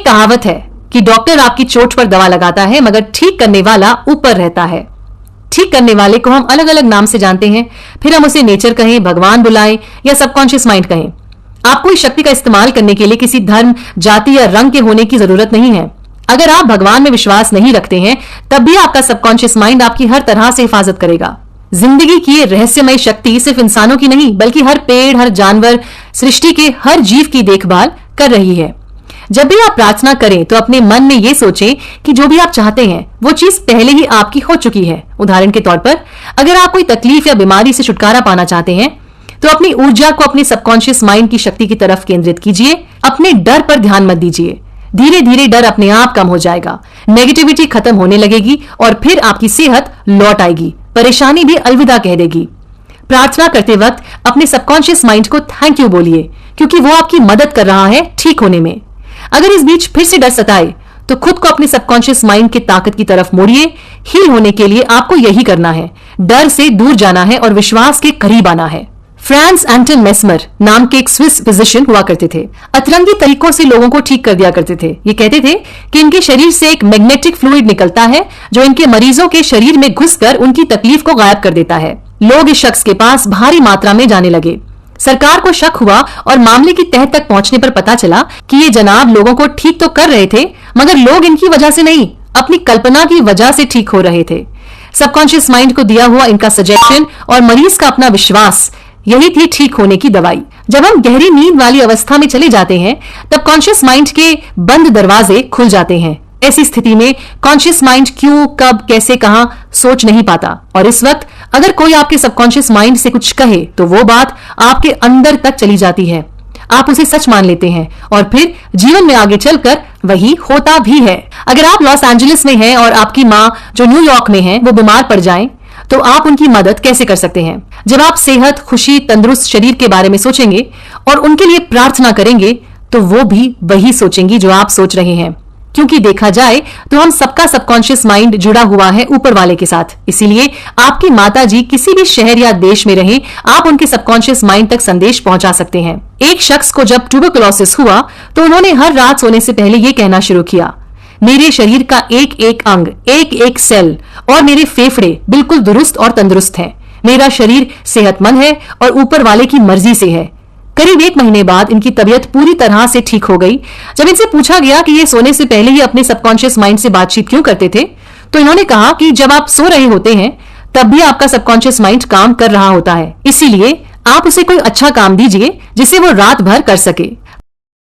कहावत है कि डॉक्टर आपकी चोट पर दवा लगाता है मगर ठीक करने वाला ऊपर रहता है। ठीक करने वाले को हम अलग अलग नाम से जानते हैं, फिर हम उसे नेचर कहें, भगवान बुलाएं या सबकॉन्शियस माइंड कहें। आपको इस शक्ति का इस्तेमाल करने के लिए किसी धर्म, जाति या रंग के होने की जरूरत नहीं है। अगर आप भगवान में विश्वास नहीं रखते हैं तब भी आपका सबकॉन्शियस माइंड आपकी हर तरह से हिफाजत करेगा। जिंदगी की ये रहस्यमय शक्ति सिर्फ इंसानों की नहीं बल्कि हर पेड़, हर जानवर, सृष्टि के हर जीव की देखभाल कर रही है। जब भी आप प्रार्थना करें तो अपने मन में ये सोचें कि जो भी आप चाहते हैं वो चीज पहले ही आपकी हो चुकी है। उदाहरण के तौर पर अगर आप कोई तकलीफ या बीमारी से छुटकारा पाना चाहते हैं तो अपनी ऊर्जा को अपने सबकॉन्शियस माइंड की शक्ति की तरफ केंद्रित कीजिए। अपने डर पर ध्यान मत दीजिए। धीरे धीरे डर अपने आप कम हो जाएगा, नेगेटिविटी खत्म होने लगेगी और फिर आपकी सेहत लौट आएगी, परेशानी भी अलविदा कह देगी। प्रार्थना करते वक्त अपने सबकॉन्शियस माइंड को थैंक यू बोलिए क्योंकि वो आपकी मदद कर रहा है ठीक होने में। अगर इस बीच फिर से डर सताए तो खुद को अपने सबकॉन्शियस माइंड की ताकत की तरफ मोड़िए। हील होने के लिए आपको यही करना है, डर से दूर जाना है और विश्वास के करीब आना है। फ्रांस एंटन मेस्मर नाम के एक स्विस फिजिशियन हुआ करते थे। अतरंगी तरीकों से लोगों को ठीक कर दिया करते थे। ये कहते थे कि इनके शरीर से एक मैग्नेटिक फ्लूइड निकलता है जो इनके मरीजों के शरीर में घुसकर उनकी तकलीफ को गायब कर देता है। लोग इस शख्स के पास भारी मात्रा में जाने लगे। सरकार को शक हुआ और मामले की तह तक पहुंचने पर पता चला कि ये जनाब लोगों को ठीक तो कर रहे थे मगर लोग इनकी वजह से नहीं, अपनी कल्पना की वजह से ठीक हो रहे थे। सबकॉन्शियस माइंड को दिया हुआ इनका सजेशन और मरीज का अपना विश्वास, यही थी ठीक होने की दवाई। जब हम गहरी नींद वाली अवस्था में चले जाते हैं तब कॉन्शियस माइंड के बंद दरवाजे खुल जाते हैं। ऐसी स्थिति में कॉन्शियस माइंड क्यों, कब, कैसे, कहां सोच नहीं पाता और इस वक्त अगर कोई आपके सबकॉन्शियस माइंड से कुछ कहे तो वो बात आपके अंदर तक चली जाती है। आप उसे सच मान लेते हैं और फिर जीवन में आगे चलकर वही होता भी है। अगर आप लॉस एंजलिस में हैं और आपकी माँ जो न्यूयॉर्क में है वो बीमार पड़ जाएं तो आप उनकी मदद कैसे कर सकते हैं? जब आप सेहत, खुशी, तंदुरुस्त शरीर के बारे में सोचेंगे और उनके लिए प्रार्थना करेंगे तो वो भी वही सोचेंगी जो आप सोच रहे हैं। क्योंकि देखा जाए तो हम सबका सबकॉन्शियस माइंड जुड़ा हुआ है ऊपर वाले के साथ। इसीलिए आपकी माता जी किसी भी शहर या देश में रहें, आप उनके सबकॉन्शियस माइंड तक संदेश पहुंचा सकते हैं। एक शख्स को जब ट्यूबरकुलोसिस हुआ तो उन्होंने हर रात सोने से पहले ये कहना शुरू किया, मेरे शरीर का एक एक अंग, एक एक सेल और मेरे फेफड़े बिल्कुल दुरुस्त और तंदुरुस्त हैं। मेरा शरीर सेहतमंद है और ऊपर वाले की मर्जी से है। करीब 1 महीने बाद इनकी तबीयत पूरी तरह से ठीक हो गई। जब इनसे पूछा गया कि ये सोने से पहले ही अपने सबकॉन्शियस माइंड से बातचीत क्यों करते थे तो इन्होंने कहा कि जब आप सो रहे होते हैं तब भी आपका सबकॉन्शियस माइंड काम कर रहा होता है। इसीलिए आप उसे कोई अच्छा काम दीजिए जिसे वो रात भर कर सके।